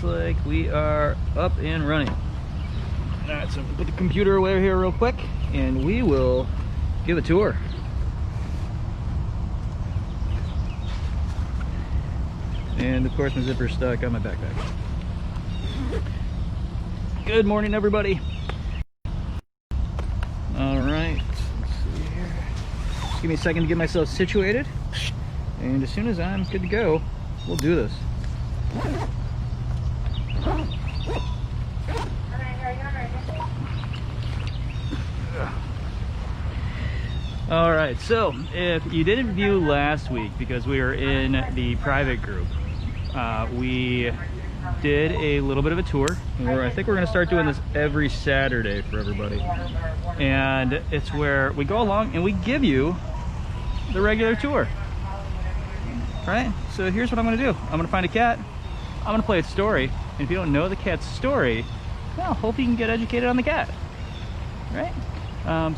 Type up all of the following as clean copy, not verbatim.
looks like we are up and running. Alright, so put the computer away here real quick and we will give a tour. And of course my zipper's stuck on my backpack. Good morning, everybody. Alright, let's see here. Just give me a second to get myself situated. And as soon as I'm good to go, we'll do this. Alright, so if you didn't view last week, because we were in the private group, we did a little bit of a tour. I think we're going to start doing this every Saturday for everybody. And it's where we go along and we give you the regular tour. Right? So here's what I'm going to do. I'm going to find a cat. I'm going to play its story. And if you don't know the cat's story, well, hope you can get educated on the cat. Right?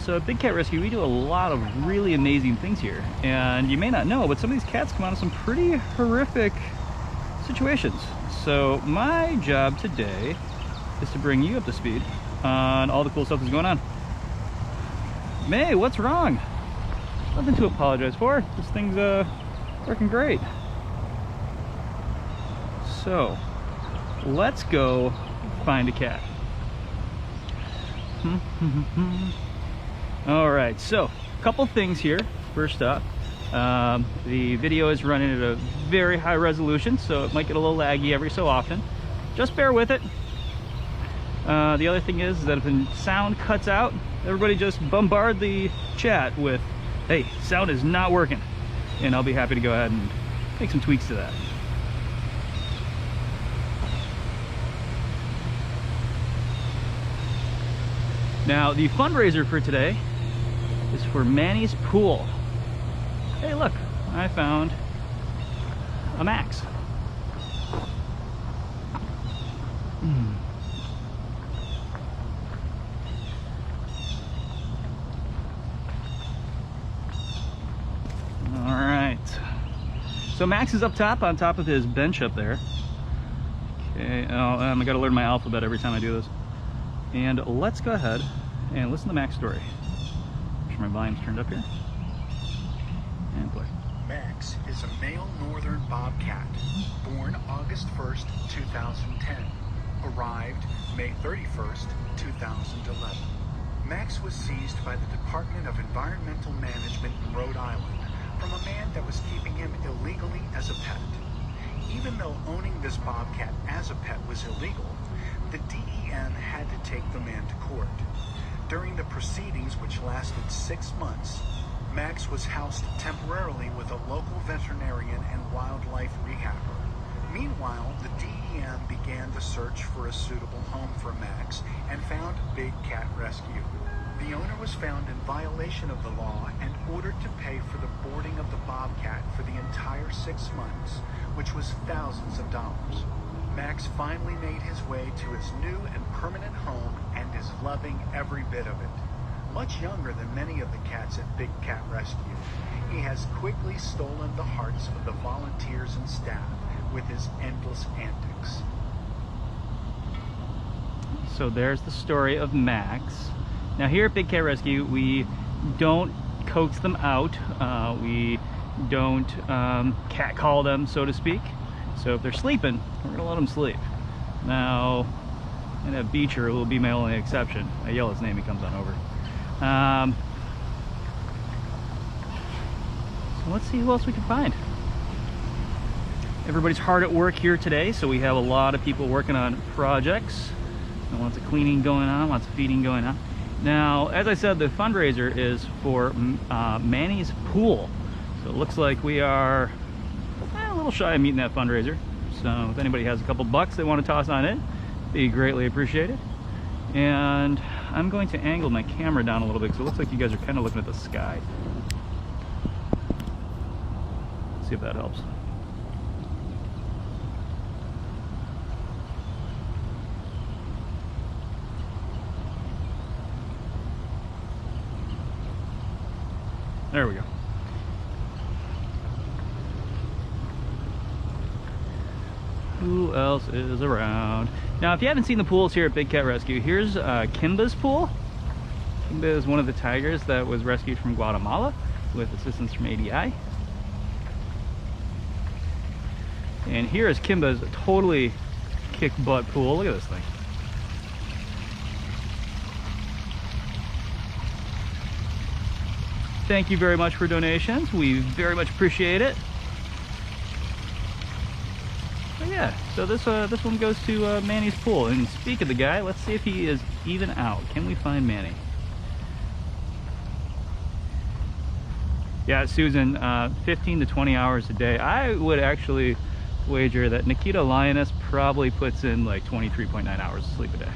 So at Big Cat Rescue, we do a lot of really amazing things here. And you may not know, but some of these cats come out of some pretty horrific situations. So my job today is to bring you up to speed on all the cool stuff that's going on. May, what's wrong? Nothing to apologize for. This thing's working great. So let's go find a cat. All right, so a couple things here. First up, the video is running at a very high resolution, so it might get a little laggy every so often. Just bear with it. The other thing is that if the sound cuts out, everybody just bombard the chat with, hey, sound is not working. And I'll be happy to go ahead and make some tweaks to that. Now, the fundraiser for today is for Manny's Pool. Hey, look, I found a Max. All right. So Max is up top, on top of his bench up there. Okay, I gotta learn my alphabet every time I do this. And let's go ahead and listen to Max's story. Make sure my volume's turned up here. And play. Max is a male northern bobcat, born August 1st, 2010. Arrived May 31st, 2011. Max was seized by the Department of Environmental Management in Rhode Island from a man that was keeping him illegally as a pet. Even though owning this bobcat as a pet was illegal, the DEN had to take the man to court. During the proceedings, which lasted 6 months, Max was housed temporarily with a local veterinarian and wildlife rehabber. Meanwhile, the DEN began the search for a suitable home for Max and found Big Cat Rescue. The owner was found in violation of the law and ordered to pay for the boarding of the bobcat for the entire 6 months, which was thousands of dollars. Max finally made his way to his new and permanent home and is loving every bit of it. Much younger than many of the cats at Big Cat Rescue, he has quickly stolen the hearts of the volunteers and staff with his endless antics. So there's the story of Max. Now here at Big Cat Rescue, we don't coax them out. We don't catcall them, so to speak. So if they're sleeping, we're gonna let them sleep. Now, and a Beecher will be my only exception. I yell his name, he comes on over. So let's see who else we can find. Everybody's hard at work here today, so we have a lot of people working on projects. And lots of cleaning going on, lots of feeding going on. Now, as I said, the fundraiser is for Manny's Pool. So it looks like we are a little shy of meeting that fundraiser. So if anybody has a couple bucks they want to toss on it, be greatly appreciated. And I'm going to angle my camera down a little bit because it looks like you guys are kind of looking at the sky. Let's see if that helps. There we go. Who else is around? Now, if you haven't seen the pools here at Big Cat Rescue, here's Kimba's pool. Kimba is one of the tigers that was rescued from Guatemala with assistance from ADI. And here is Kimba's totally kick-butt pool. Look at this thing. Thank you very much for donations. We very much appreciate it. But yeah, so this one goes to Manny's pool. And speak of the guy, let's see if he is even out. Can we find Manny? Yeah, Susan, 15 to 20 hours a day. I would actually wager that Nikita Lioness probably puts in like 23.9 hours of sleep a day.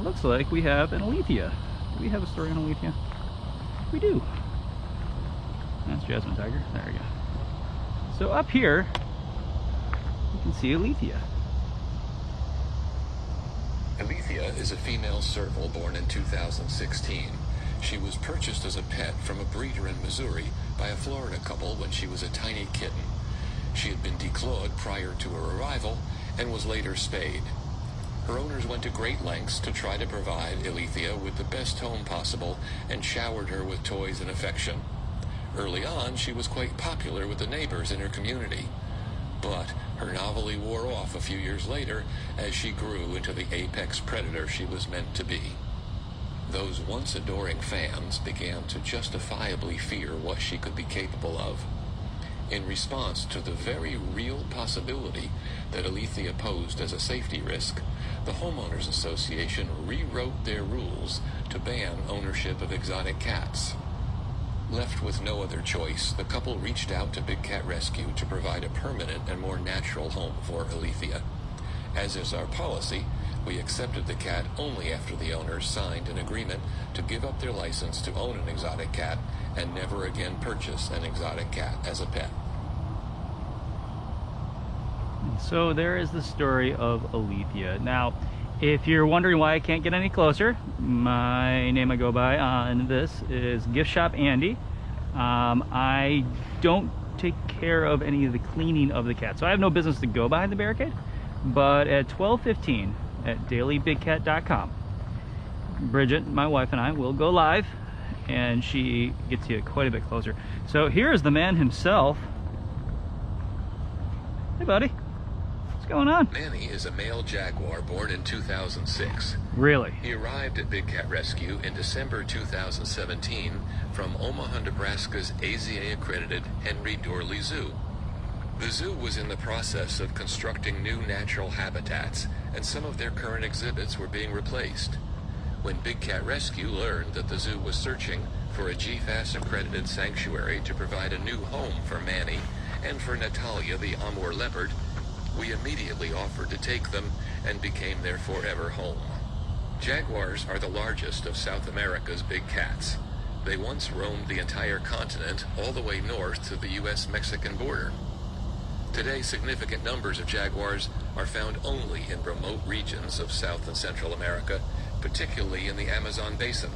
Looks like we have an Alethea. Do we have a story on Alethea? We do. That's Jasmine Tiger. There we go. So up here, you can see Alethea. Alethea is a female serval born in 2016. She was purchased as a pet from a breeder in Missouri by a Florida couple when she was a tiny kitten. She had been declawed prior to her arrival and was later spayed. Her owners went to great lengths to try to provide Alethea with the best home possible and showered her with toys and affection. Early on, she was quite popular with the neighbors in her community. But her novelty wore off a few years later as she grew into the apex predator she was meant to be. Those once adoring fans began to justifiably fear what she could be capable of. In response to the very real possibility that Alethea posed as a safety risk, the Homeowners Association rewrote their rules to ban ownership of exotic cats. Left with no other choice, the couple reached out to Big Cat Rescue to provide a permanent and more natural home for Alethea. As is our policy, we accepted the cat only after the owners signed an agreement to give up their license to own an exotic cat and never again purchase an exotic cat as a pet. So there is the story of Alethea. Now, if you're wondering why I can't get any closer, my name I go by on this is GiftShop Andy. I don't take care of any of the cleaning of the cat, so I have no business to go behind the barricade. But at 12:15 at dailybigcat.com, Bridget, my wife, and I will go live, and she gets you quite a bit closer. So here is the man himself. Hey, buddy. What's going on? Manny is a male jaguar born in 2006. Really? He arrived at Big Cat Rescue in December 2017 from Omaha, Nebraska's AZA-accredited Henry Doorly Zoo. The zoo was in the process of constructing new natural habitats, and some of their current exhibits were being replaced. When Big Cat Rescue learned that the zoo was searching for a GFAS-accredited sanctuary to provide a new home for Manny and for Natalia, the Amur leopard, we immediately offered to take them and became their forever home. Jaguars are the largest of South America's big cats. They once roamed the entire continent all the way north to the US-Mexican border. Today, significant numbers of jaguars are found only in remote regions of South and Central America, particularly in the Amazon basin.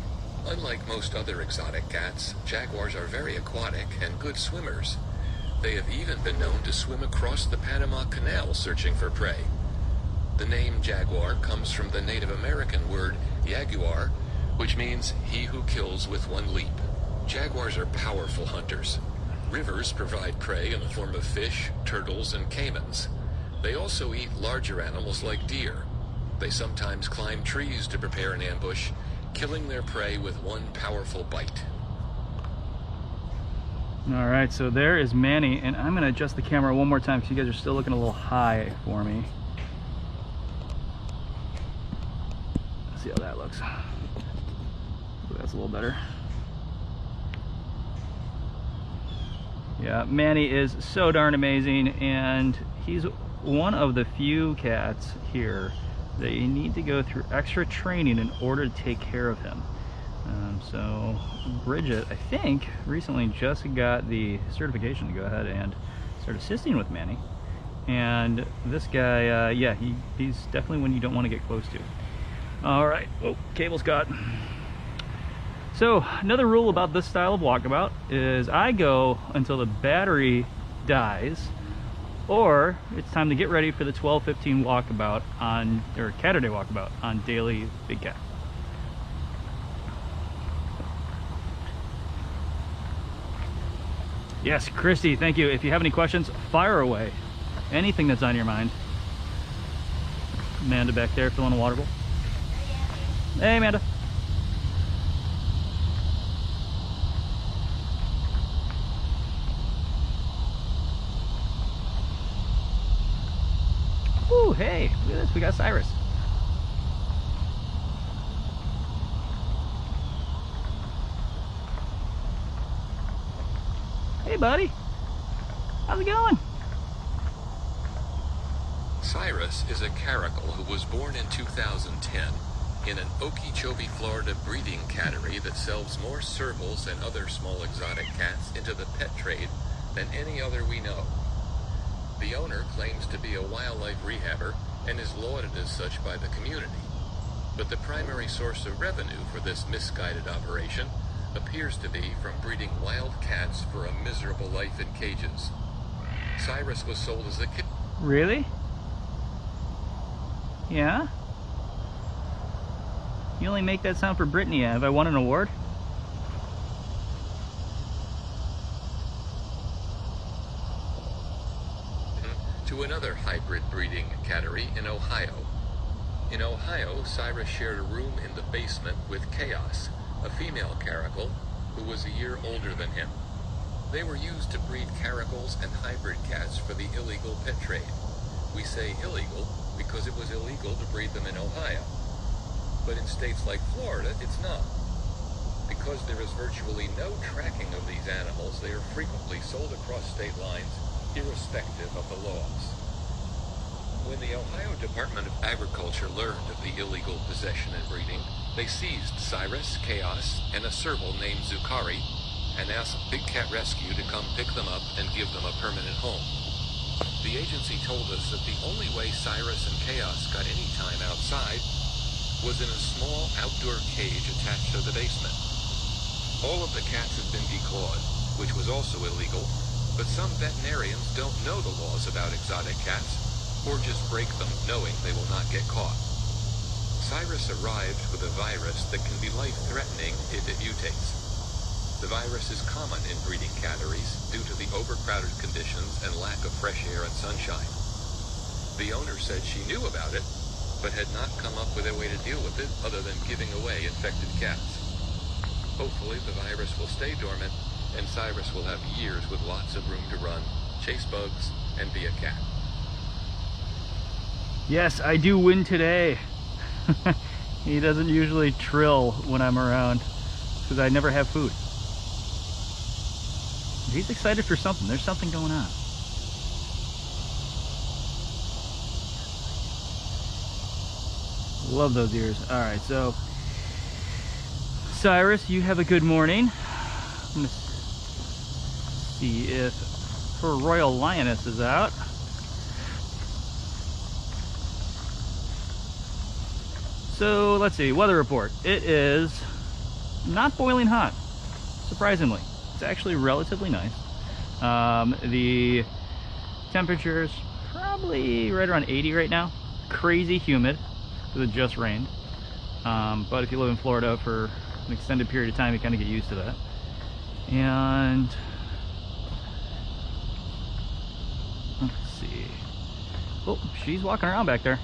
Unlike most other exotic cats, jaguars are very aquatic and good swimmers. They have even been known to swim across the Panama Canal searching for prey. The name jaguar comes from the Native American word jaguar, which means he who kills with one leap. Jaguars are powerful hunters. Rivers provide prey in the form of fish, turtles, and caimans. They also eat larger animals like deer. They sometimes climb trees to prepare an ambush, killing their prey with one powerful bite. All right, so there is Manny, and I'm gonna adjust the camera one more time because you guys are still looking a little high for me. Let's see how that looks. Ooh, that's a little better. Yeah, Manny is so darn amazing, and he's one of the few cats here that you need to go through extra training in order to take care of him. So Bridget, I think, recently just got the certification to go ahead and start assisting with Manny. And this guy, yeah, he's definitely one you don't want to get close to. All right. Oh, cable's got. So another rule about this style of walkabout is I go until the battery dies, or it's time to get ready for the 12:15 walkabout on, or Catterday walkabout on daily Big Cat. Yes, Christy, thank you. If you have any questions, fire away. Anything that's on your mind. Amanda back there filling a water bowl. Hey, Amanda. Ooh, hey, look at this. We got Cyrus. Hey, buddy. How's it going? Cyrus is a caracal who was born in 2010 in an Okeechobee, Florida breeding cattery that sells more servals and other small exotic cats into the pet trade than any other we know. The owner claims to be a wildlife rehabber and is lauded as such by the community. But the primary source of revenue for this misguided operation appears to be from breeding wild cats for a miserable life in cages. Cyrus was sold as a kid. Really? Yeah? You only make that sound for Brittany. Have I won an award? To another hybrid breeding cattery in Ohio. In Ohio, Cyrus shared a room in the basement with Chaos, a female caracal who was a year older than him. They were used to breed caracals and hybrid cats for the illegal pet trade. We say illegal because it was illegal to breed them in Ohio. But in states like Florida, it's not. Because there is virtually no tracking of these animals, they are frequently sold across state lines, irrespective of the laws. When the Ohio Department of Agriculture learned of the illegal possession and breeding, they seized Cyrus, Chaos, and a serval named Zucari, and asked Big Cat Rescue to come pick them up and give them a permanent home. The agency told us that the only way Cyrus and Chaos got any time outside was in a small outdoor cage attached to the basement. All of the cats had been declawed, which was also illegal, but some veterinarians don't know the laws about exotic cats, or just break them knowing they will not get caught. Cyrus arrived with a virus that can be life-threatening if it mutates. The virus is common in breeding catteries due to the overcrowded conditions and lack of fresh air and sunshine. The owner said she knew about it, but had not come up with a way to deal with it other than giving away infected cats. Hopefully the virus will stay dormant, and Cyrus will have years with lots of room to run, chase bugs, and be a cat. Yes, I do win today. He doesn't usually trill when I'm around because I never have food. He's excited for something. There's something going on. Love those ears. All right, so Cyrus, you have a good morning. I'm gonna see if her Royal Lioness is out. So let's see, weather report. It is not boiling hot, surprisingly. It's actually relatively nice. The temperature is probably right around 80 right now. Crazy humid because it just rained. But if you live in Florida for an extended period of time, you kind of get used to that. And let's see. Oh, she's walking around back there.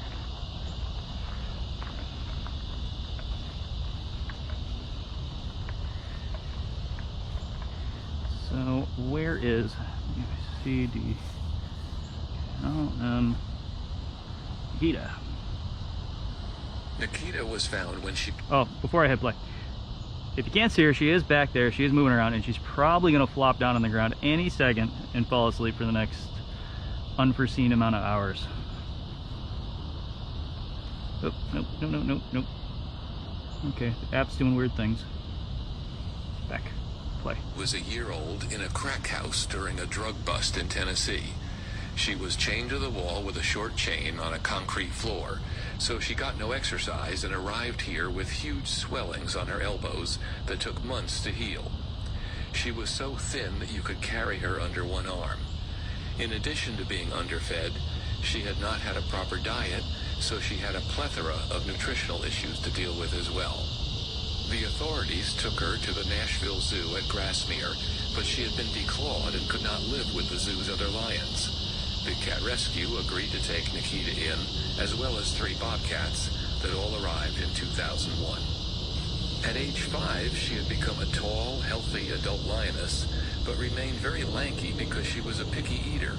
So where is CD? Nikita. Nikita was found when she... Oh, before I hit play. If you can't see her, she is back there. She is moving around, and she's probably going to flop down on the ground any second and fall asleep for the next unforeseen amount of hours. Oh, nope, nope, nope, nope, nope. Okay, the app's doing weird things. Back. Play. Was a year old in a crack house during a drug bust in Tennessee. She was chained to the wall with a short chain on a concrete floor, so she got no exercise and arrived here with huge swellings on her elbows that took months to heal. She was so thin that you could carry her under one arm. In addition to being underfed, she had not had a proper diet, so she had a plethora of nutritional issues to deal with as well. The authorities took her to the Nashville Zoo at Grassmere, but she had been declawed and could not live with the zoo's other lions. Big Cat Rescue agreed to take Nikita in, as well as 3 bobcats that all arrived in 2001. At age 5, she had become a tall, healthy adult lioness, but remained very lanky because she was a picky eater.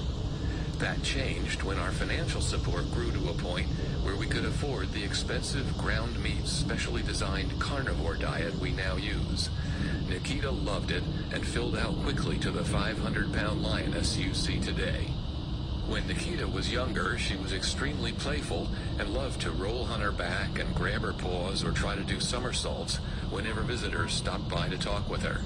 That changed when our financial support grew to a point where we could afford the expensive ground meat, specially designed carnivore diet we now use. Nikita loved it and filled out quickly to the 500-pound lioness you see today. When Nikita was younger, she was extremely playful and loved to roll on her back and grab her paws or try to do somersaults whenever visitors stopped by to talk with her.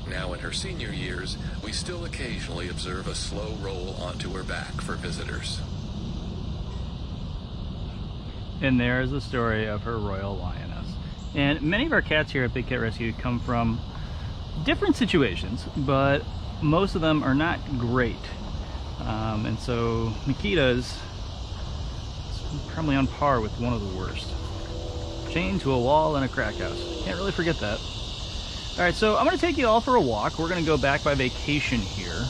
Now in her senior years, we still occasionally observe a slow roll onto her back for visitors. And there's the story of her royal lioness. And many of our cats here at Big Cat Rescue come from different situations, but most of them are not great. And so Nikita's probably on par with one of the worst. Chained to a wall in a crack house. Can't really forget that. Alright, so I'm going to take you all for a walk. We're going to go back by vacation here.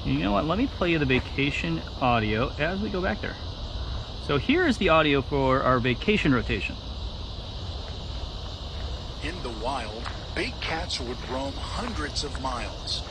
You know what, let me play you the vacation audio as we go back there. So here is the audio for our vacation rotation. In the wild, big cats would roam hundreds of miles.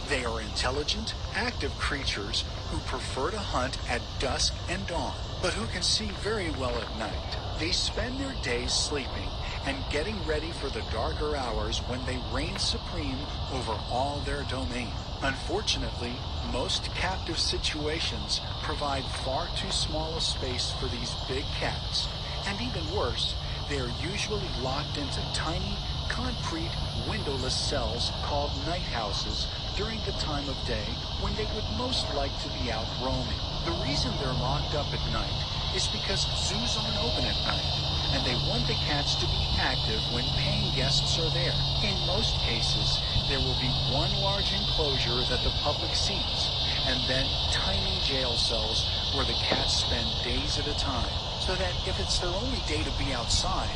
They are intelligent, active creatures who prefer to hunt at dusk and dawn, but who can see very well at night. They spend their days sleeping and getting ready for the darker hours when they reign supreme over all their domain. Unfortunately, most captive situations provide far too small a space for these big cats. And even worse, they are usually locked into tiny, concrete, windowless cells called night houses during the time of day when they would most like to be out roaming. The reason they're locked up at night is because zoos aren't open at night, and they want the cats to be active when paying guests are there. In most cases, there will be one large enclosure that the public sees, and then tiny jail cells where the cats spend days at a time, so that if it's their only day to be outside,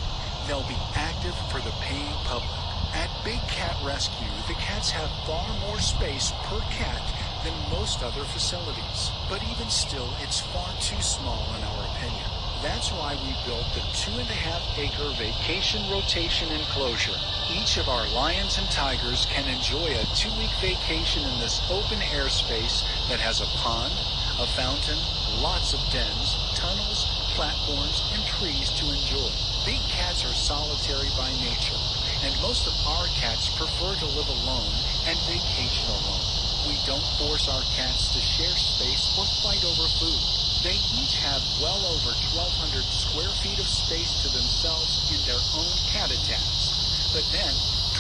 they'll be active for the paying public. At Big Cat Rescue, the cats have far more space per cat than most other facilities, but even still, it's far too small in our opinion. That's why we built the 2.5-acre vacation rotation enclosure. Each of our lions and tigers can enjoy a 2-week vacation in this open air space that has a pond, a fountain, lots of dens, tunnels, platforms, and trees to enjoy. Big cats are solitary by nature, and most of our cats prefer to live alone and vacation alone. We don't force our cats to share space or fight over food. They each have well over 1,200 square feet of space to themselves in their own habitats. But then,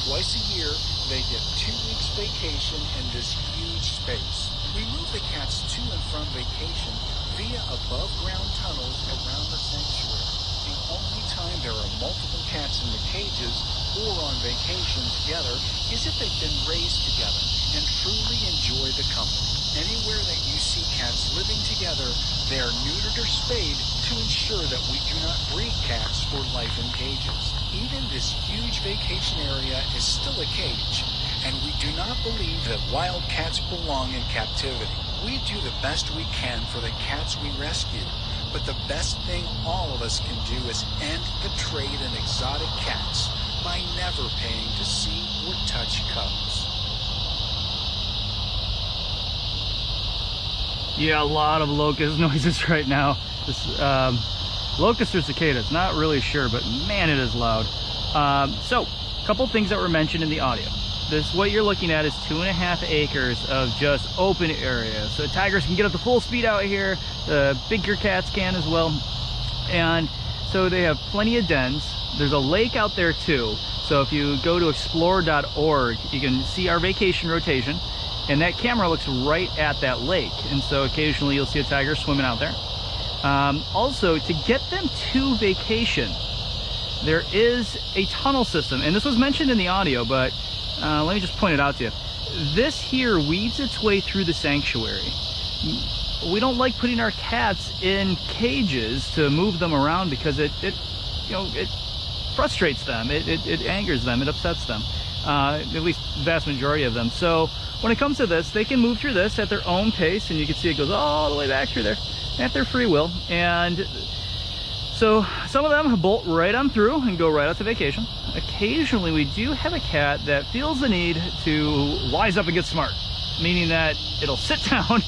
twice a year, they get 2 weeks vacation in this huge space. We move the cats to and from vacation via above-ground tunnels around the sanctuary. The only time there are multiple cats in the cages or on vacation together is if they've been raised together and truly enjoy the company. Anywhere that you see cats living together, they are neutered or spayed to ensure that we do not breed cats for life in cages. Even this huge vacation area is still a cage, and we do not believe that wild cats belong in captivity. We do the best we can for the cats we rescue, but the best thing all of us can do is end the trade in exotic cats by never paying to see or touch cubs. Yeah, a lot of locust noises right now. This, locust or cicadas, not really sure, but man, it is loud. So, a couple things that were mentioned in the audio. What you're looking at is 2.5 acres of just open area. So tigers can get up to full speed out here. The bigger cats can as well. And so they have plenty of dens. There's a lake out there too. So if you go to explore.org, you can see our vacation rotation. And that camera looks right at that lake. And so occasionally you'll see a tiger swimming out there. Also, to get them to vacation, there is a tunnel system. And this was mentioned in the audio, but let me just point it out to you. This here weaves its way through the sanctuary. We don't like putting our cats in cages to move them around because it frustrates them. It angers them. It upsets them. At least the vast majority of them. So when it comes to this, they can move through this at their own pace, and you can see it goes all the way back through there at their free will. And so some of them bolt right on through and go right out to vacation. Occasionally we do have a cat that feels the need to wise up and get smart, meaning that it'll sit down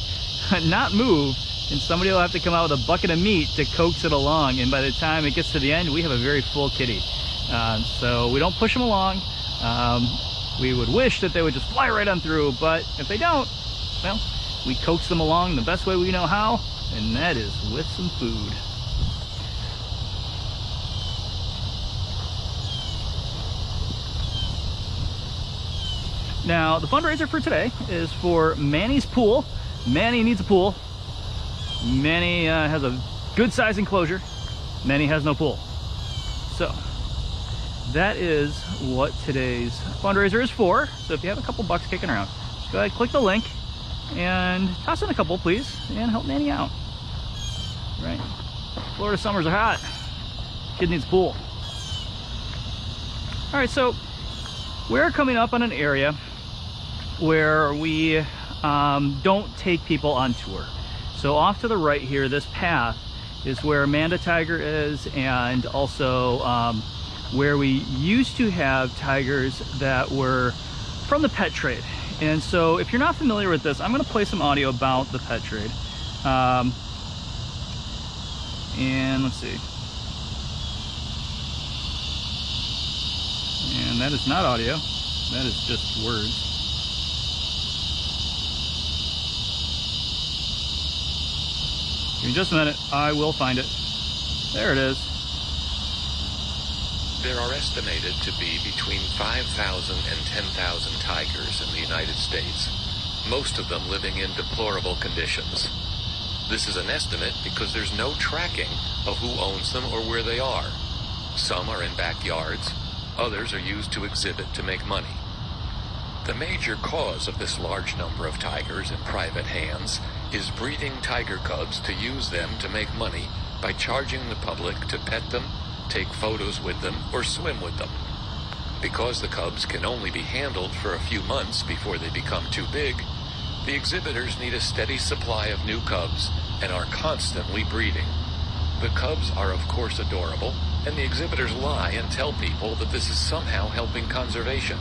and not move, and somebody will have to come out with a bucket of meat to coax it along. And by the time it gets to the end, we have a very full kitty. So we don't push them along. We would wish that they would just fly right on through, but if they don't, well, we coax them along the best way we know how, and that is with some food. Now, the fundraiser for today is for Manny's pool. Manny needs a pool. Manny has a good size enclosure. Manny has no pool. So, that is what today's fundraiser is for. So if you have a couple bucks kicking around, just go ahead, click the link, and toss in a couple, please, and help Manny out. Right? Florida summers are hot. Kid needs a pool. All right, so we're coming up on an area where we don't take people on tour. So off to the right here, this path is where Amanda Tiger is, and also where we used to have tigers that were from the pet trade. And so if you're not familiar with this, I'm going to play some audio about the pet trade. And let's see. And that is not audio. That is just words. Give me just a minute. I will find it. There it is. There are estimated to be between 5,000 and 10,000 tigers in the United States, most of them living in deplorable conditions. This is an estimate because there's no tracking of who owns them or where they are. Some are in backyards, others are used to exhibit to make money. The major cause of this large number of tigers in private hands is breeding tiger cubs to use them to make money by charging the public to pet them, take photos with them, or swim with them. Because the cubs can only be handled for a few months before they become too big, the exhibitors need a steady supply of new cubs and are constantly breeding. The cubs are of course adorable, and the exhibitors lie and tell people that this is somehow helping conservation.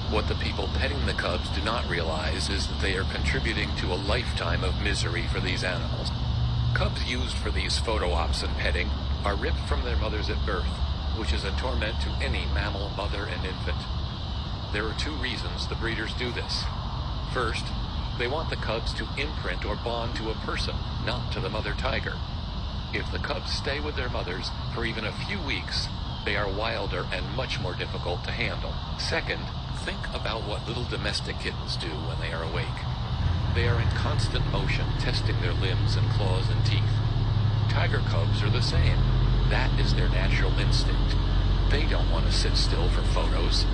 What the people petting the cubs do not realize is that they are contributing to a lifetime of misery for these animals. Cubs used for these photo ops and petting are ripped from their mothers at birth, which is a torment to any mammal mother and infant. There are two reasons the breeders do this. First, they want the cubs to imprint or bond to a person, not to the mother tiger. If the cubs stay with their mothers for even a few weeks, they are wilder and much more difficult to handle. Second, think about what little domestic kittens do when they are awake. They are in constant motion, testing their limbs and claws and teeth. Tiger cubs are the same. That is their natural instinct. They don't want to sit still for photos.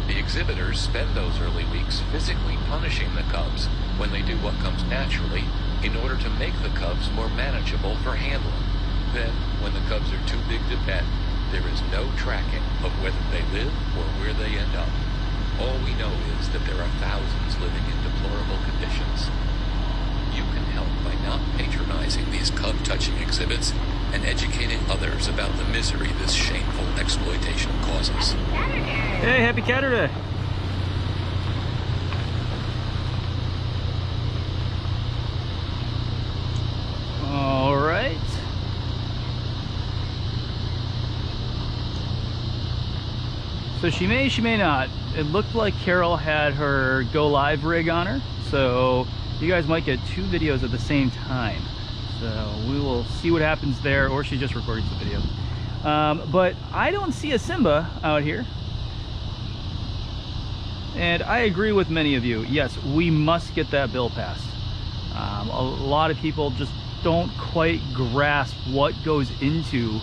The exhibitors spend those early weeks physically punishing the cubs when they do what comes naturally in order to make the cubs more manageable for handling. Then, when the cubs are too big to pet, there is no tracking of whether they live or where they end up. All we know is that there are thousands living in deplorable conditions. You can help by not patronizing these cub-touching exhibits and educating others about the misery this shameful exploitation causes. Hey, happy Saturday! So she may not. It looked like Carol had her go live rig on her, so you guys might get 2 videos at the same time. So we will see what happens there, or she just recorded the video. But I don't see a Simba out here. And I agree with many of you. Yes, we must get that bill passed. A lot of people just don't quite grasp what goes into,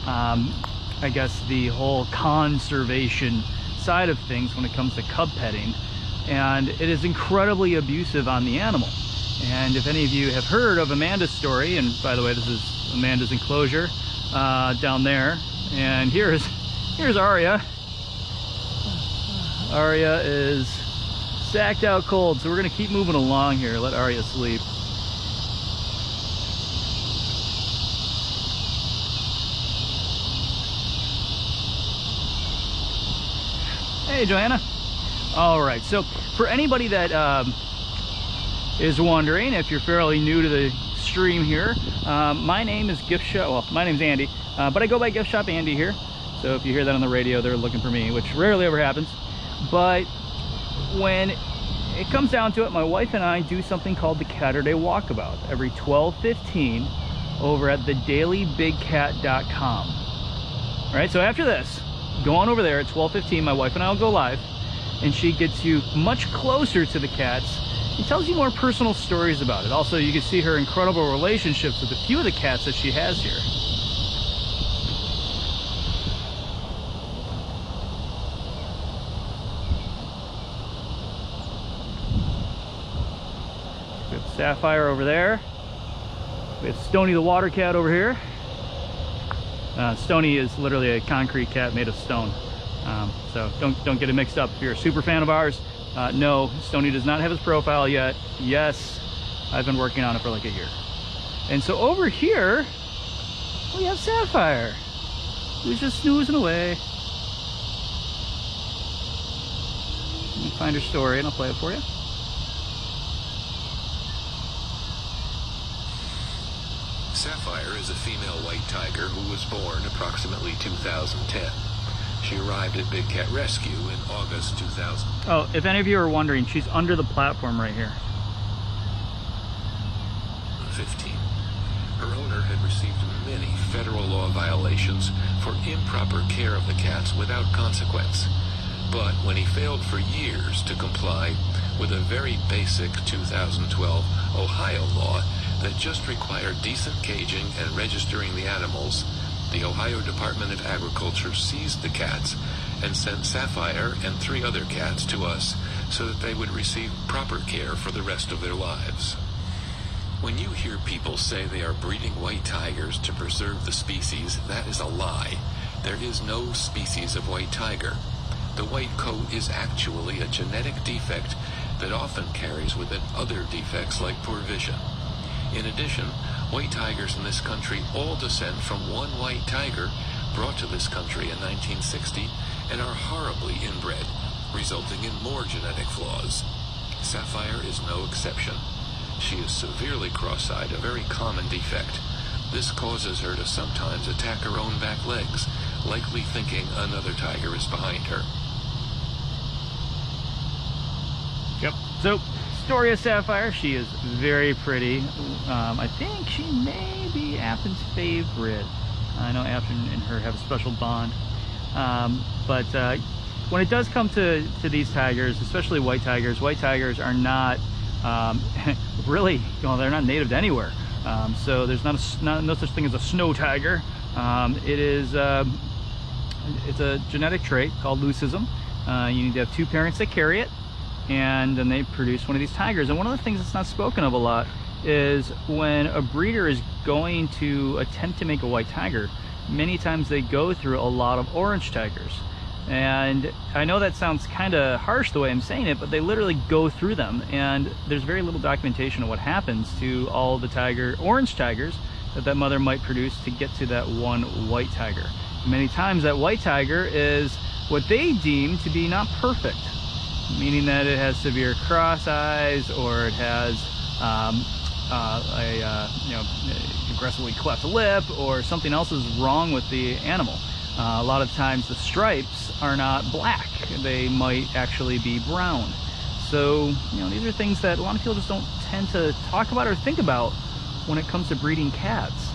I guess, the whole conservation side of things when it comes to cub petting. And it is incredibly abusive on the animal. And if any of you have heard of Amanda's story, and by the way, this is Amanda's enclosure down there, and here's Aria. Aria is sacked out cold, so we're gonna keep moving along here. Let Aria sleep. Hey, Joanna. All right, so for anybody that is wondering, if you're fairly new to the stream here, my name is GiftShop. Well, my name's Andy, but I go by GiftShop Andy here. So if you hear that on the radio, they're looking for me, which rarely ever happens. But when it comes down to it, my wife and I do something called the Catterday Walkabout every 12:15 over at thedailybigcat.com. All right, so after this, go on over there at 12:15. My wife and I will go live, and she gets you much closer to the cats and tells you more personal stories about it. Also, you can see her incredible relationships with a few of the cats that she has here. We have Sapphire over there. We have Stony the water cat over here. Stony is literally a concrete cat made of stone. So don't get it mixed up. If you're a super fan of ours, no, Stony does not have his profile yet. Yes, I've been working on it for like a year. And so over here, we have Sapphire, who's just snoozing away. Let me find her story and I'll play it for you. Sapphire is a female white tiger who was born approximately 2010. She arrived at Big Cat Rescue in August 2000. Oh, if any of you are wondering, she's under the platform right here. 15. Her owner had received many federal law violations for improper care of the cats without consequence. But when he failed for years to comply with a very basic 2012 Ohio law that just required decent caging and registering the animals, the Ohio Department of Agriculture seized the cats and sent Sapphire and 3 other cats to us so that they would receive proper care for the rest of their lives. When you hear people say they are breeding white tigers to preserve the species, that is a lie. There is no species of white tiger. The white coat is actually a genetic defect that often carries with it other defects like poor vision. In addition, white tigers in this country all descend from one white tiger brought to this country in 1960 and are horribly inbred, resulting in more genetic flaws. Sapphire is no exception. She is severely cross-eyed, a very common defect. This causes her to sometimes attack her own back legs, likely thinking another tiger is behind her. Yep. So, story of Sapphire. She is very pretty. I think she may be Afton's favorite. I know Afton and her have a special bond. But when it does come to these tigers, especially white tigers are not really, well, they're not native to anywhere. So there's no such thing as a snow tiger. It's a genetic trait called leucism. You need to have 2 parents that carry it, and then they produce one of these tigers. And one of the things that's not spoken of a lot is when a breeder is going to attempt to make a white tiger, many times they go through a lot of orange tigers. And I know that sounds kind of harsh the way I'm saying it, but they literally go through them, and there's very little documentation of what happens to all the orange tigers that mother might produce to get to that one white tiger. Many times that white tiger is what they deem to be not perfect, meaning that it has severe cross eyes, or it has aggressively cleft lip, or something else is wrong with the animal. A lot of times the stripes are not black. They might actually be brown. So, you know, these are things that a lot of people just don't tend to talk about or think about when it comes to breeding cats.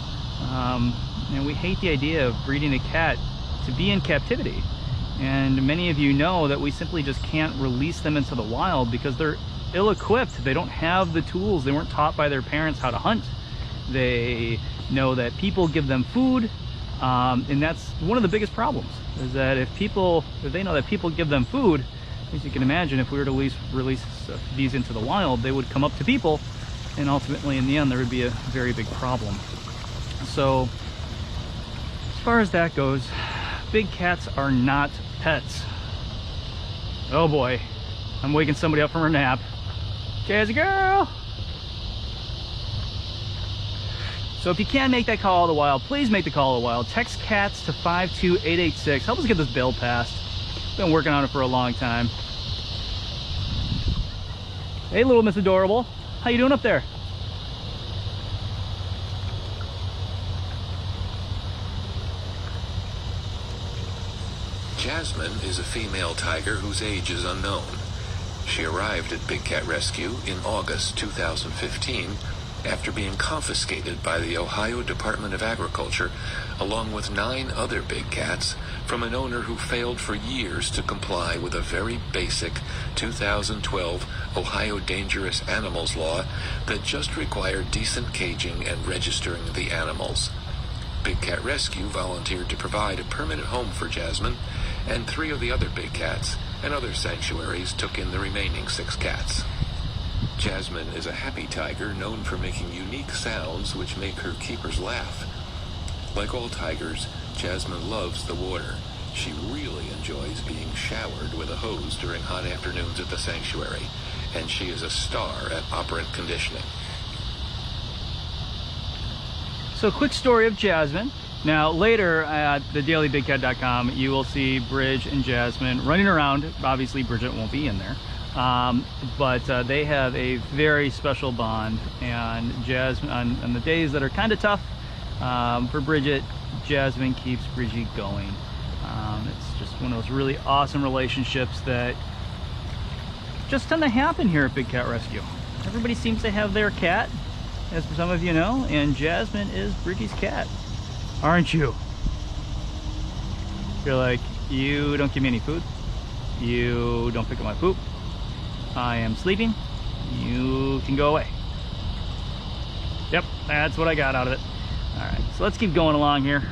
You know, we hate the idea of breeding a cat to be in captivity. And many of you know that we simply just can't release them into the wild because they're ill-equipped. They don't have the tools. They weren't taught by their parents how to hunt. They know that people give them food. And that's one of the biggest problems, is that if they know that people give them food, as you can imagine, if we were to release these into the wild, they would come up to people, and ultimately in the end there would be a very big problem. So as far as that goes, big cats are not pets. Oh boy, I'm waking somebody up from her nap. Jazzy girl! So if you can make that call to the wild, please make the call to the wild. Text CATS to 52886. Help us get this bill passed. Been working on it for a long time. Hey, little Miss Adorable. How you doing up there? Jasmine is a female tiger whose age is unknown. She arrived at Big Cat Rescue in August 2015 after being confiscated by the Ohio Department of Agriculture along with 9 other big cats from an owner who failed for years to comply with a very basic 2012 Ohio Dangerous Animals law that just required decent caging and registering the animals. Big Cat Rescue volunteered to provide a permanent home for Jasmine, and 3 of the other big cats and other sanctuaries took in the remaining 6 cats. Jasmine is a happy tiger known for making unique sounds which make her keepers laugh. Like all tigers, Jasmine loves the water. She really enjoys being showered with a hose during hot afternoons at the sanctuary, and she is a star at operant conditioning. So quick story of Jasmine. Now later at thedailybigcat.com you will see Bridge and Jasmine running around. Obviously Bridget won't be in there. But they have a very special bond, and Jasmine, on the days that are kind of tough for Bridget, Jasmine keeps Bridgie going. It's just one of those really awesome relationships that just tend to happen here at Big Cat Rescue. Everybody seems to have their cat, as some of you know, and Jasmine is Bridgie's cat. Aren't you? You're like, you don't give me any food. You don't pick up my poop. I am sleeping. You can go away. Yep, that's what I got out of it. All right, so let's keep going along here.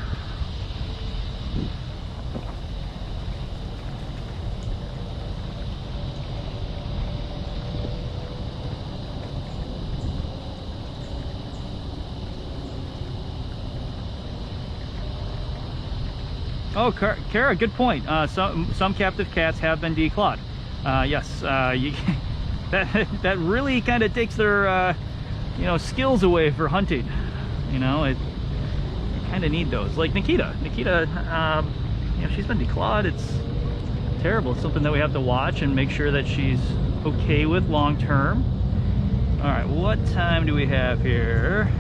Oh, Kara, good point. Some captive cats have been declawed. Yes, that really kind of takes their you know, skills away for hunting. You know, you kind of need those. Like Nikita, you know, she's been declawed. It's terrible. It's something that we have to watch and make sure that she's okay with long term. All right, what time do we have here?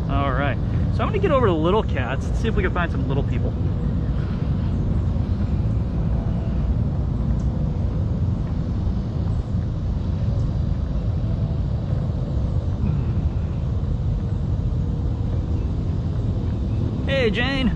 All right, so I'm gonna get over to little cats. Let's see if we can find some little people. Hey, Jane.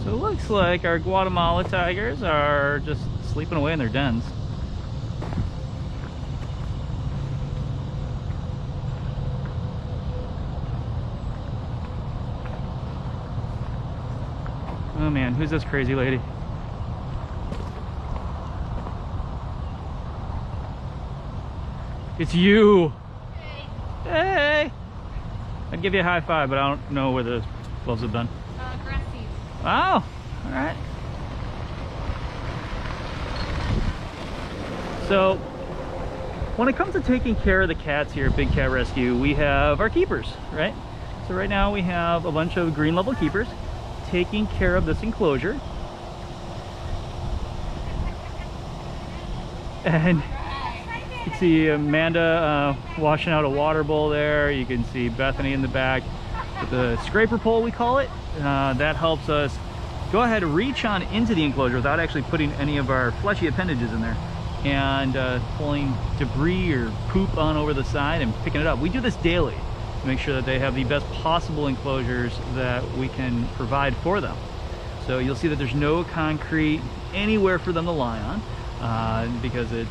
So it looks like our Guatemala tigers are just sleeping away in their dens. Oh man, who's this crazy lady? It's you! Hey! Hey! I'd give you a high five, but I don't know where the gloves have been. Grass seeds. Oh! Alright. So, when it comes to taking care of the cats here at Big Cat Rescue, we have our keepers, right? So right now we have a bunch of green level keepers. taking care of this enclosure. And you can see Amanda washing out a water bowl there. You can see Bethany in the back with the scraper pole, we call it. That helps us go ahead and reach on into the enclosure without actually putting any of our fleshy appendages in there, and pulling debris or poop on over the side and picking it up. We do this daily to make sure that they have the best possible enclosures that we can provide for them. So you'll see that there's no concrete anywhere for them to lie on, because it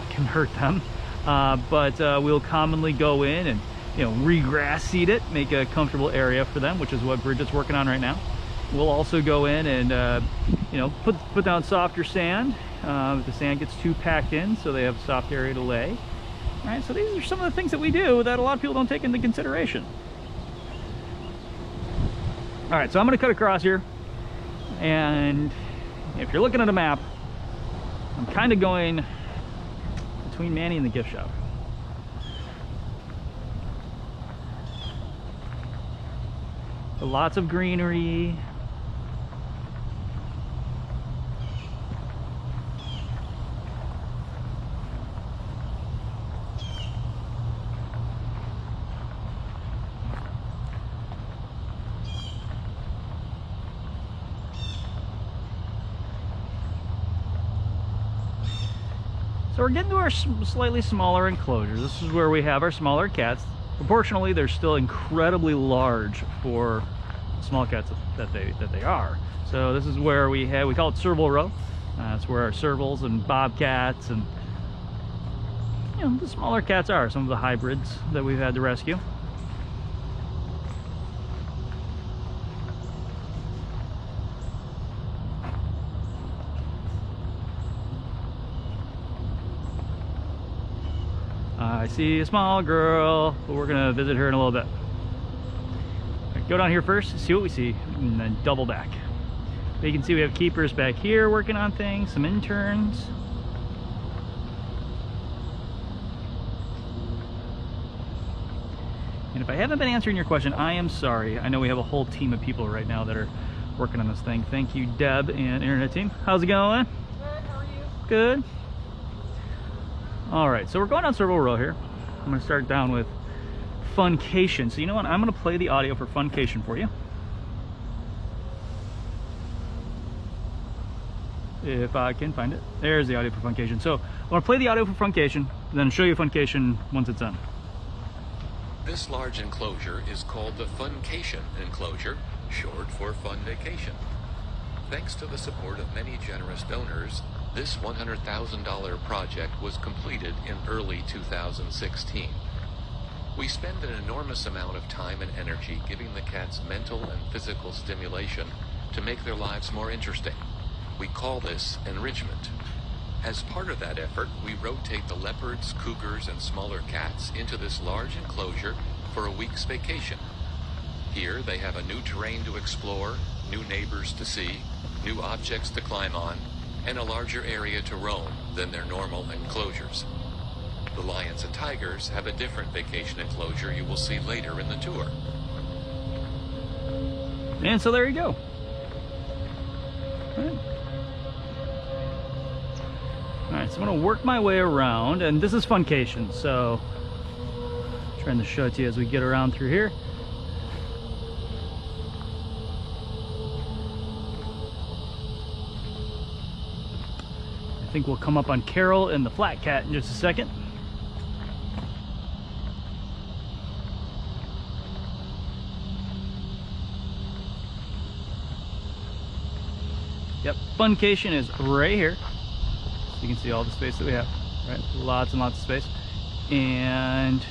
can hurt them. But we'll commonly go in and regrass seed it, make a comfortable area for them, which is what Bridget's working on right now. We'll also go in and put down softer sand if the sand gets too packed in, so they have a soft area to lay. All right, so these are some of the things that we do that a lot of people don't take into consideration. All right, so I'm going to cut across here, and if you're looking at a map, I'm kind of going between Manny and the gift shop. Lots of greenery. So we're getting to our slightly smaller enclosures. This is where we have our smaller cats. Proportionally, they're still incredibly large for small cats that they are. So this is where we call it serval row. That's where our servals and bobcats and the smaller cats are. Some of the hybrids that we've had to rescue. I see a small girl, but we're gonna visit her in a little bit. Go down here first, see what we see, and then double back. But you can see we have keepers back here working on things, some interns. And if I haven't been answering your question, I am sorry. I know we have a whole team of people right now that are working on this thing. Thank you, Deb and Internet team. How's it going? Good, how are you? Good. All right, so we're going down Serval Row here. I'm gonna start down with Funcation. So you know what? I'm gonna play the audio for Funcation for you. If I can find it. There's the audio for Funcation. So I'm gonna play the audio for Funcation, then show you Funcation once it's done. This large enclosure is called the Funcation Enclosure, short for Fun Vacation. Thanks to the support of many generous donors, this $100,000 project was completed in early 2016. We spend an enormous amount of time and energy giving the cats mental and physical stimulation to make their lives more interesting. We call this enrichment. As part of that effort, we rotate the leopards, cougars, and smaller cats into this large enclosure for a week's vacation. Here, they have a new terrain to explore, new neighbors to see, new objects to climb on, and a larger area to roam than their normal enclosures. The lions and tigers have a different vacation enclosure you will see later in the tour. And so there you go. All right, so I'm gonna work my way around, and this is Funcation, so trying to show it to you as we get around through here. I think we'll come up on Carol and the flat cat in just a second. Yep, Funcation is right here. So you can see all the space that we have, right? Lots and lots of space. And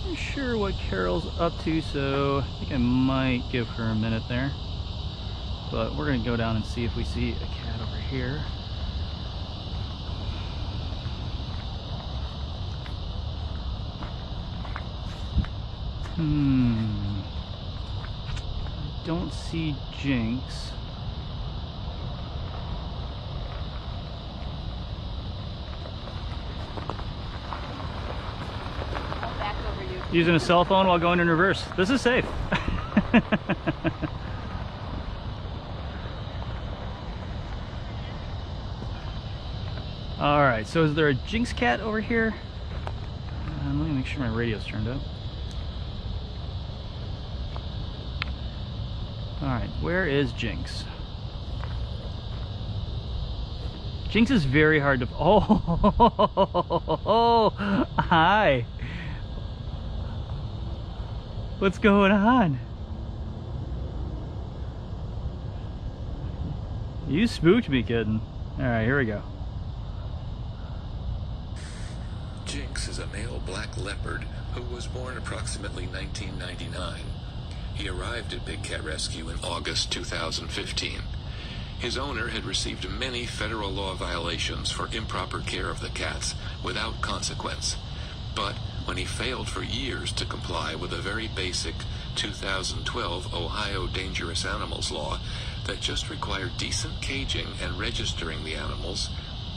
I'm not sure what Carol's up to, so I think I might give her a minute there. But we're gonna go down and see if we see a cat over here. I don't see Jinx. Back over you. Using a cell phone while going in reverse. This is safe. All right, so is there a Jinx cat over here? Let me make sure my radio's turned up. All right, where is Jinx? Jinx is very hard to... Oh, hi. What's going on? You spooked me, kitten. All right, here we go. Jinx is a male black leopard who was born approximately 1999. He arrived at Big Cat Rescue in August 2015. His owner had received many federal law violations for improper care of the cats without consequence. But when he failed for years to comply with a very basic 2012 Ohio Dangerous Animals law that just required decent caging and registering the animals,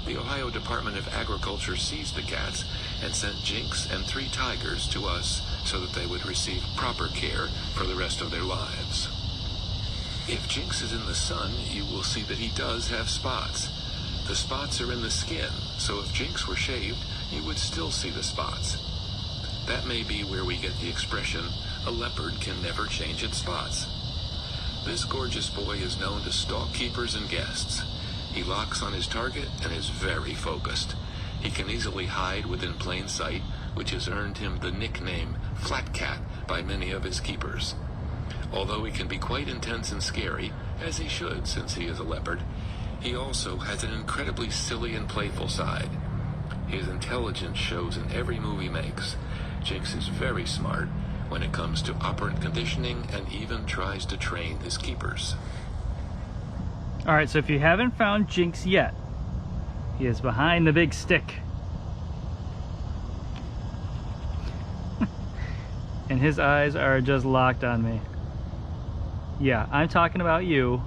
the Ohio Department of Agriculture seized the cats and sent Jinx and 3 tigers to us so that they would receive proper care for the rest of their lives. If Jinx is in the sun, you will see that he does have spots. The spots are in the skin, so if Jinx were shaved, you would still see the spots. That may be where we get the expression, a leopard can never change its spots. This gorgeous boy is known to stalk keepers and guests. He locks on his target and is very focused. He can easily hide within plain sight, which has earned him the nickname Flat Cat by many of his keepers. Although he can be quite intense and scary, as he should since he is a leopard, he also has an incredibly silly and playful side. His intelligence shows in every move he makes. Jinx is very smart when it comes to operant conditioning and even tries to train his keepers. All right, so if you haven't found Jinx yet, he is behind the big stick. And his eyes are just locked on me. Yeah, I'm talking about you.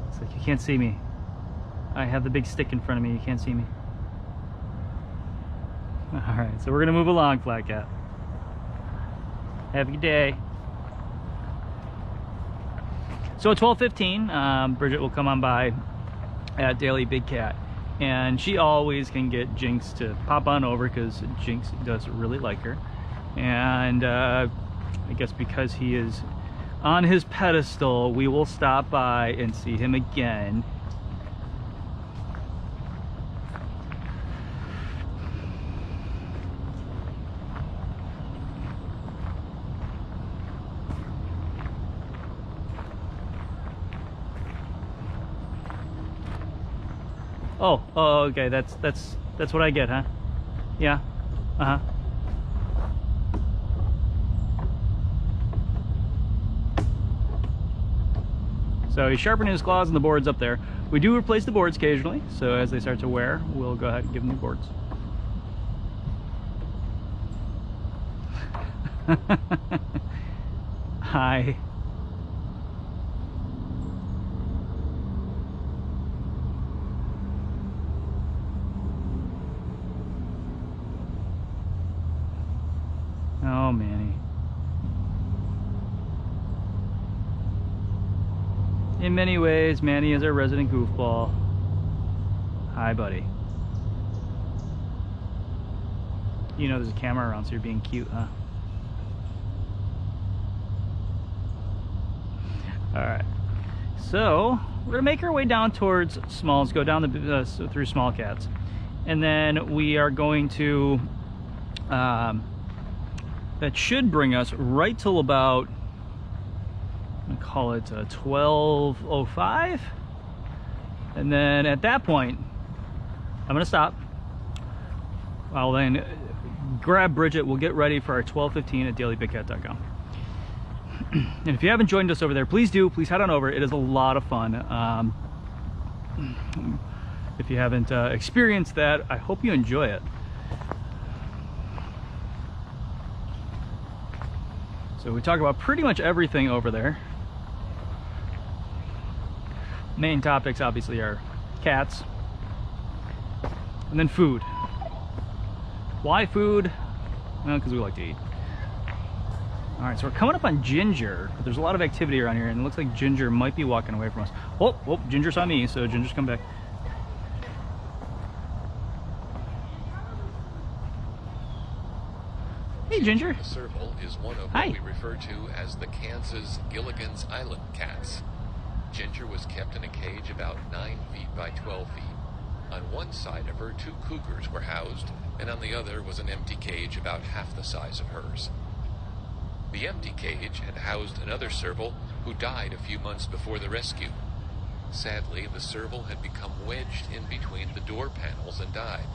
It's like you can't see me. I have the big stick in front of me, you can't see me. All right, so we're gonna move along, Flat Cat. Have a good day. So at 12:15, Bridget will come on by at Daily Big Cat, and she always can get Jinx to pop on over because Jinx does really like her. And I guess because he is on his pedestal, we will stop by and see him again. Oh, okay, that's what I get, huh? Yeah. Uh-huh. So he's sharpening his claws on the boards up there. We do replace the boards occasionally, so as they start to wear, we'll go ahead and give them new boards. Hi. Oh, Manny. In many ways, Manny is our resident goofball. Hi, buddy. You know there's a camera around, so you're being cute, huh? Alright. So, we're going to make our way down towards Smalls, go down the through Small Cats. And then we are going to... that should bring us right till about, I'm gonna call it 12:05. And then at that point, I'm gonna stop. I'll then grab Bridget. We'll get ready for our 12:15 at dailybigcat.com. And if you haven't joined us over there, please do. Please head on over. It is a lot of fun. If you haven't experienced that, I hope you enjoy it. So we talk about pretty much everything over there. Main topics obviously are cats, and then food. Why food? Well, because we like to eat. All right, so we're coming up on Ginger. There's a lot of activity around here, and it looks like Ginger might be walking away from us. Oh, Ginger saw me, so Ginger's come back. Ginger. The serval is one of Hi. what we refer to as the Kansas Gilligan's Island cats. Ginger was kept in a cage about 9 feet by 12 feet. On one side of her, 2 cougars were housed, and on the other was an empty cage about half the size of hers. The empty cage had housed another serval who died a few months before the rescue. Sadly, the serval had become wedged in between the door panels and died.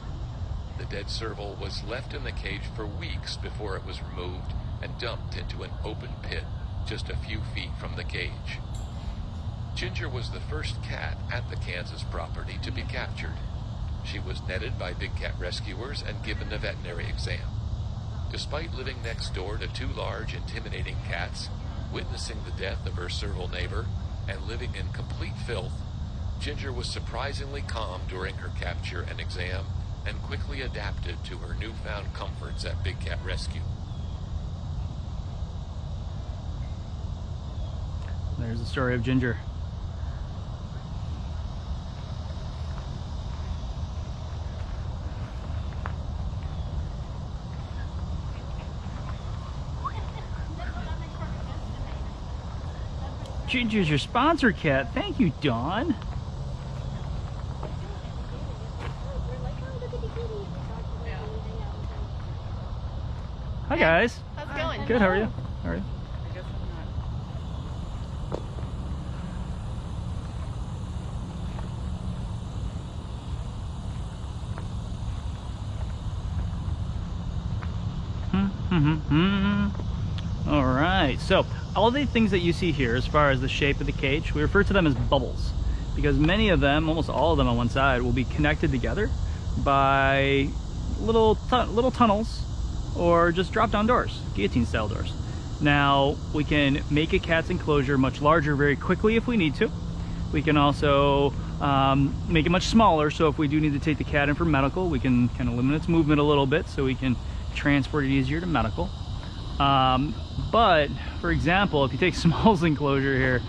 The dead serval was left in the cage for weeks before it was removed and dumped into an open pit just a few feet from the cage. Ginger was the first cat at the Kansas property to be captured. She was netted by big cat rescuers and given a veterinary exam. Despite living next door to 2 large, intimidating cats, witnessing the death of her serval neighbor, and living in complete filth, Ginger was surprisingly calm during her capture and exam and quickly adapted to her newfound comforts at Big Cat Rescue. There's the story of Ginger. Ginger's your sponsor cat. Thank you, Dawn. Hi guys. How's it going? Good. How are you? How are you? I guess I'm not. All right. So all the things that you see here, as far as the shape of the cage, we refer to them as bubbles, because many of them, almost all of them on one side, will be connected together by little tunnels or just drop-down doors, guillotine-style doors. Now, we can make a cat's enclosure much larger very quickly if we need to. We can also make it much smaller, so if we do need to take the cat in for medical, we can kind of limit its movement a little bit so we can transport it easier to medical. But, for example, if you take Small's enclosure here,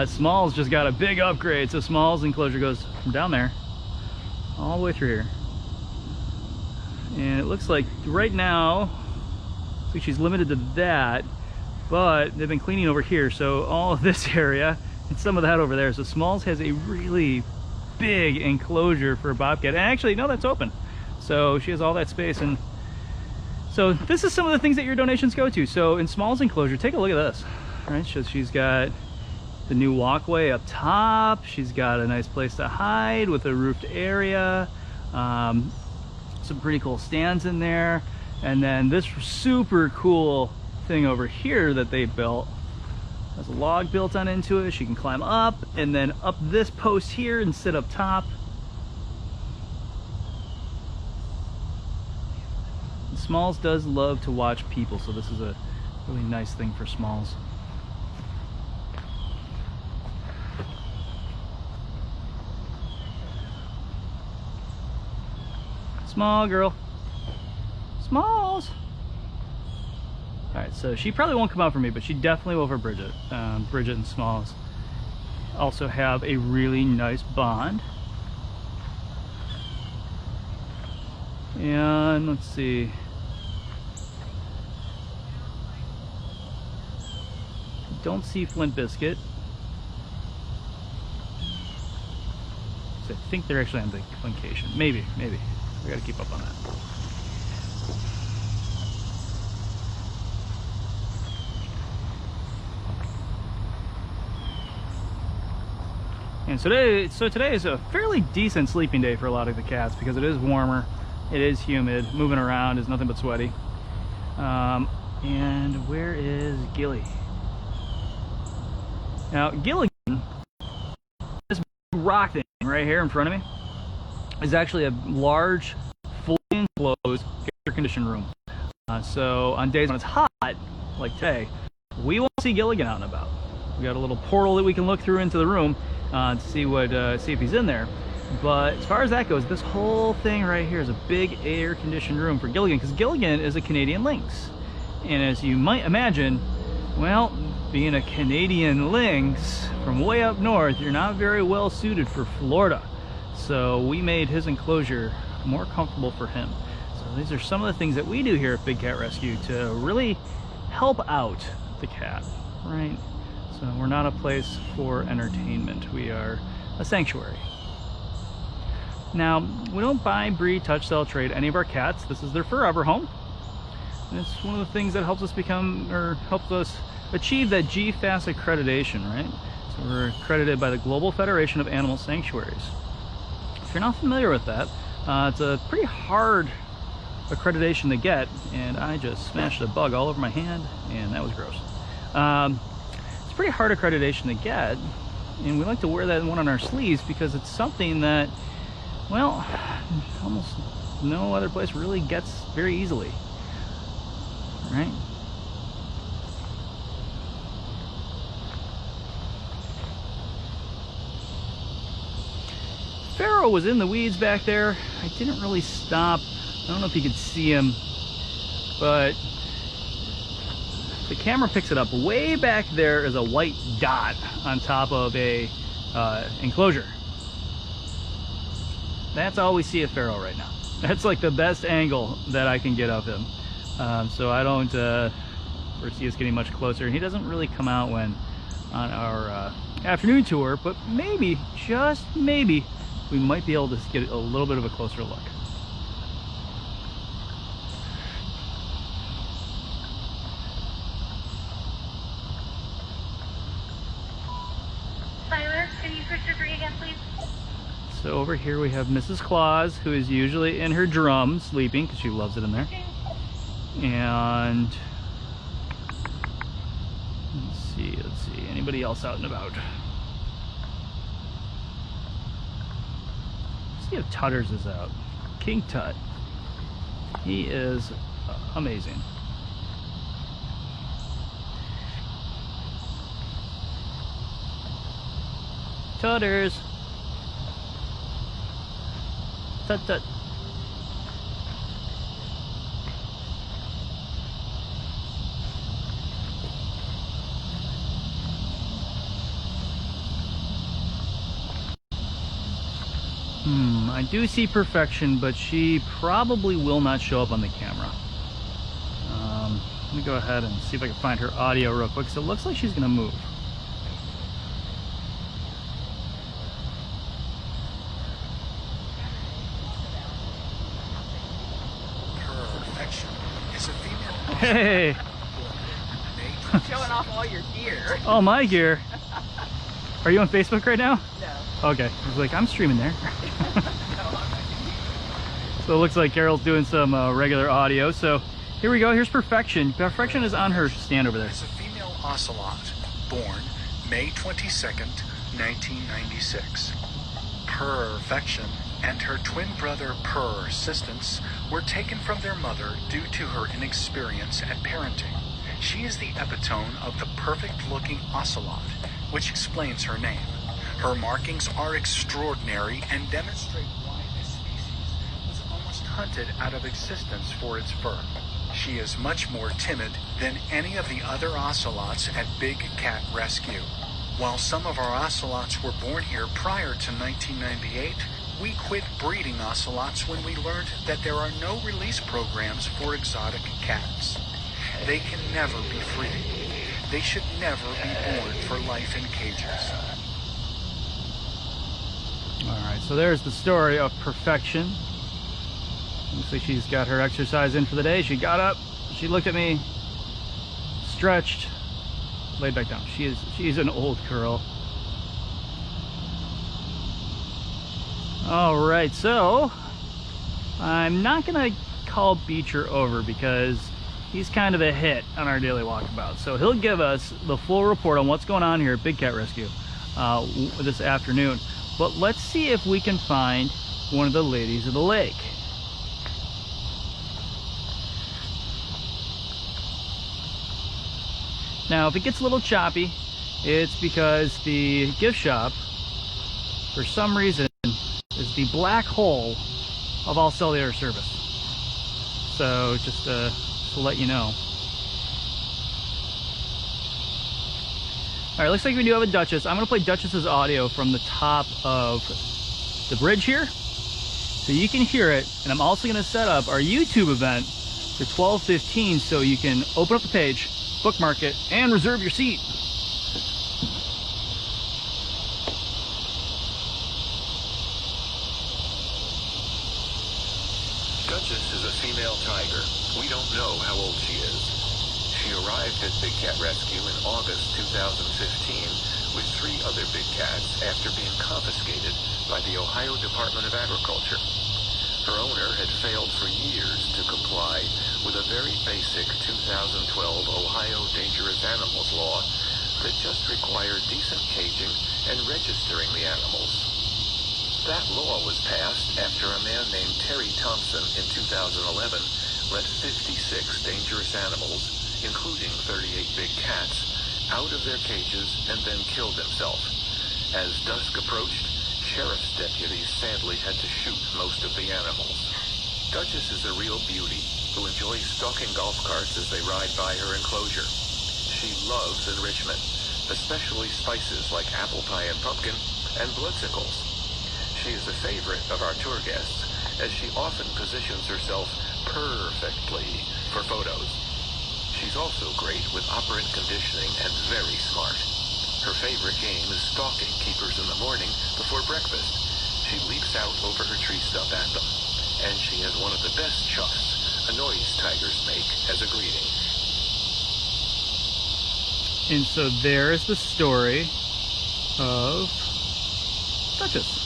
Small's just got a big upgrade, so Small's enclosure goes from down there all the way through here. And it looks like right now, looks like she's limited to that, but they've been cleaning over here, so all of this area and some of that over there. So Smalls has a really big enclosure for a bobcat. And actually, no, that's open. So she has all that space. And so this is some of the things that your donations go to. So in Smalls enclosure, take a look at this. Right? So she's got the new walkway up top. She's got a nice place to hide with a roofed area. Some pretty cool stands in there. And then this super cool thing over here that they built has a log built on into it. She can climb up and then up this post here and sit up top. And Smalls does love to watch people, so this is a really nice thing for Smalls. Small girl. Smalls. Alright, so she probably won't come out for me, but she definitely will for Bridget. Bridget and Smalls also have a really nice bond. And let's see. Don't see Flint Biscuit. So I think they're actually on vacation. Maybe. We gotta keep up on that. And today is a fairly decent sleeping day for a lot of the cats because it is warmer, it is humid, moving around is nothing but sweaty. And where is Gilly? Now Gilligan, this rock thing right here in front of me, is actually a large, fully enclosed air-conditioned room. So on days when it's hot, like today, we won't see Gilligan out and about. We got a little portal that we can look through into the room to see if he's in there. But as far as that goes, this whole thing right here is a big air-conditioned room for Gilligan, because Gilligan is a Canadian lynx. And as you might imagine, well, being a Canadian lynx from way up north, you're not very well suited for Florida. So we made his enclosure more comfortable for him. So So these are some of the things that we do here at Big Cat Rescue to really help out the cat, right? So we're not a place for entertainment. We are a sanctuary. Now, we don't buy, breed, touch, sell, trade any of our cats. This is their forever home. And it's one of the things that helps us become, or helps us achieve that GFAS accreditation, right? So we're accredited by the Global Federation of Animal Sanctuaries. If you're not familiar with that, it's a pretty hard accreditation to get, and I just smashed a bug all over my hand, and that was gross. It's a pretty hard accreditation to get, and we like to wear that one on our sleeves because it's something that, well, almost no other place really gets very easily, right? Pharaoh was in the weeds back there. I didn't really stop. I don't know if you could see him, but the camera picks it up. Way back there is a white dot on top of a enclosure. That's all we see of Pharaoh right now. That's like the best angle that I can get of him. So I don't foresee us getting much closer. He doesn't really come out when on our afternoon tour, but maybe, just maybe, we might be able to get a little bit of a closer look. Cyrus, can you push the 3 again, please? So over here we have Mrs. Claus, who is usually in her drum sleeping because she loves it in there. And let's see, anybody else out and about? Let's see if Tutters is out. King Tut. He is amazing. Tutters. Tut tut. I do see Perfection, but she probably will not show up on the camera. Let me go ahead and see if I can find her audio real quick. So it looks like she's gonna move. Perfection is a female. Hey! Showing off all your gear. Oh, my gear. Are you on Facebook right now? No. Okay. I was like, I'm streaming there. So it looks like Carol's doing some regular audio. So here we go. Here's Perfection. Perfection is on her stand over there. Is a female ocelot born May 22nd, 1996. Perfection and her twin brother Persistence were taken from their mother due to her inexperience at parenting. She is the epitome of the perfect-looking ocelot, which explains her name. Her markings are extraordinary and demonstrate why this species was almost hunted out of existence for its fur. She is much more timid than any of the other ocelots at Big Cat Rescue. While some of our ocelots were born here prior to 1998, we quit breeding ocelots when we learned that there are no release programs for exotic cats. They can never be free. They should never be born for life in cages. Alright, so there's the story of Perfection. Looks like she's got her exercise in for the day. She got up, she looked at me, stretched, laid back down. She's an old girl. Alright, so I'm not gonna call Beecher over because he's kind of a hit on our daily walkabout. So he'll give us the full report on what's going on here at Big Cat Rescue this afternoon. But let's see if we can find one of the ladies of the lake. Now, if it gets a little choppy, it's because the gift shop, for some reason, is the black hole of all cellular service. So just to let you know. All right, looks like we do have a Duchess. I'm gonna play Duchess's audio from the top of the bridge here. so you can hear it. And I'm also going to set up our YouTube event for 12:15 so you can open up the page, bookmark it, and reserve your seat. Duchess is a female tiger. We don't know how old she is. She arrived at Big Cat Rescue in August 2015 with 3 other big cats after being confiscated by the Ohio Department of Agriculture. Her owner had failed for years to comply with a very basic 2012 Ohio Dangerous Animals law that just required decent caging and registering the animals. That law was passed after a man named Terry Thompson in 2011 let 56 dangerous animals, including 38 big cats, out of their cages and then killed himself. As dusk approached, sheriff's deputies sadly had to shoot most of the animals. Duchess is a real beauty who enjoys stalking golf carts as they ride by her enclosure. She loves enrichment, especially spices like apple pie and pumpkin and bloodsickles. She is a favorite of our tour guests as she often positions herself perfectly for photos. She's also great with operant conditioning and very smart. Her favorite game is stalking keepers in the morning before breakfast. She leaps out over her tree stump at them, and she has one of the best chuffs a noise tigers make as a greeting. And so there's the story of Duchess.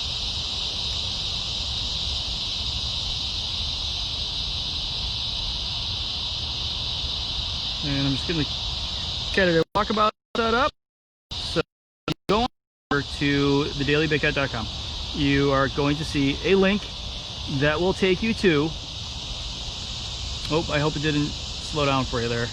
And I'm just going to kind of talk about that up. So go on over to thedailybigcat.com. You are going to see a link that will take you to... Oh, I hope it didn't slow down for you there.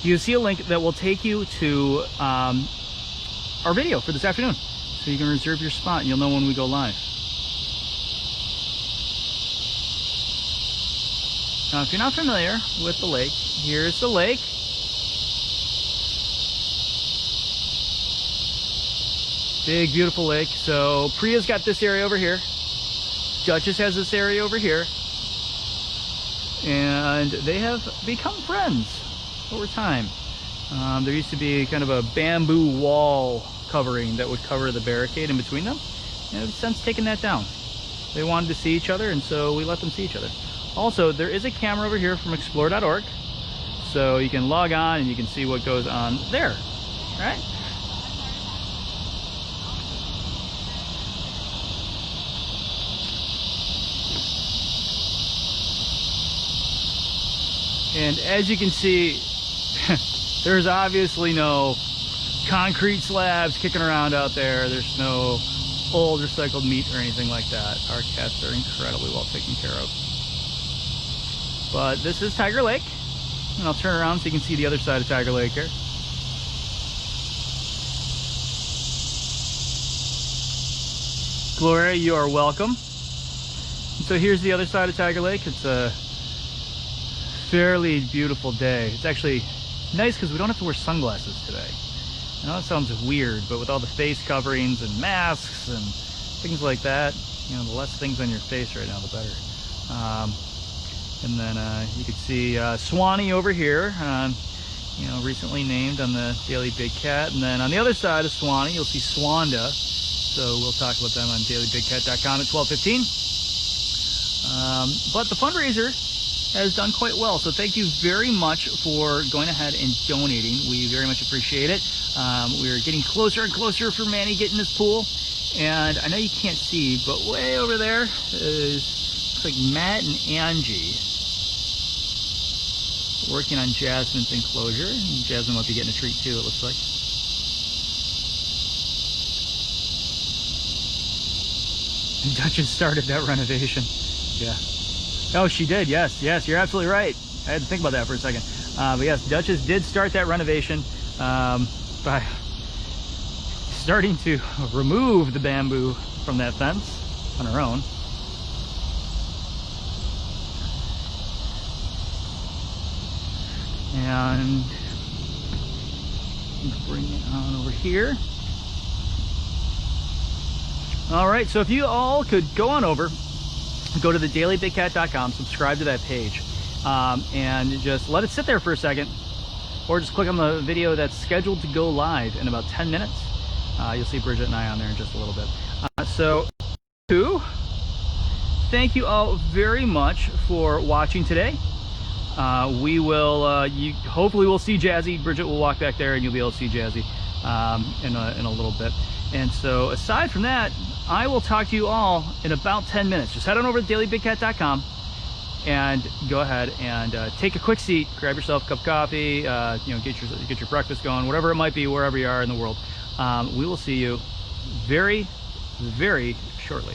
You see a link that will take you to our video for this afternoon. So you can reserve your spot and you'll know when we go live. Now, if you're not familiar with the lake, here's the lake. Big, beautiful lake. So Priya's got this area over here. Duchess has this area over here. And they have become friends over time. There used to be kind of a bamboo wall covering that would cover the barricade in between them. And they've since taken that down. They wanted to see each other, and so we let them see each other. Also, there is a camera over here from explore.org, so you can log on and you can see what goes on there, right? And as you can see, there's obviously no concrete slabs kicking around out there. There's no old recycled meat or anything like that. Our cats are incredibly well taken care of. But this is Tiger Lake, and I'll turn around so you can see the other side of Tiger Lake here. Gloria, you are welcome. And so here's the other side of Tiger Lake. It's a fairly beautiful day. It's actually nice because we don't have to wear sunglasses today. I know it sounds weird, but with all the face coverings and masks and things like that, you know, the less things on your face right now, the better. And then you can see Swanee over here, you know, recently named on the Daily Big Cat. And then on the other side of Swanee, you'll see Swanda. So we'll talk about them on dailybigcat.com at 12:15. But the fundraiser has done quite well. So thank you very much for going ahead and donating. We very much appreciate it. We're getting closer and closer for Manny getting his pool. And I know you can't see, but way over there is, looks like Matt and Angie working on Jasmine's enclosure. And Jasmine might be getting a treat too, it looks like. And Duchess started that renovation. Yeah. Oh, she did. Yes, yes, you're absolutely right. I had to think about that for a second. But yes, Duchess did start that renovation by starting to remove the bamboo from that fence on her own. And bring it on over here. All right, so if you all could go on over, go to thedailybigcat.com, subscribe to that page, and just let it sit there for a second, or just click on the video that's scheduled to go live in about 10 minutes. You'll see Bridget and I on there in just a little bit. Thank you all very much for watching today. We will, hopefully we'll see Jazzy. Bridget will walk back there and you'll be able to see Jazzy in a little bit. And so aside from that, I will talk to you all in about 10 minutes. Just head on over to dailybigcat.com and go ahead and take a quick seat, grab yourself a cup of coffee, get your breakfast going, whatever it might be, wherever you are in the world. We will see you very, very shortly.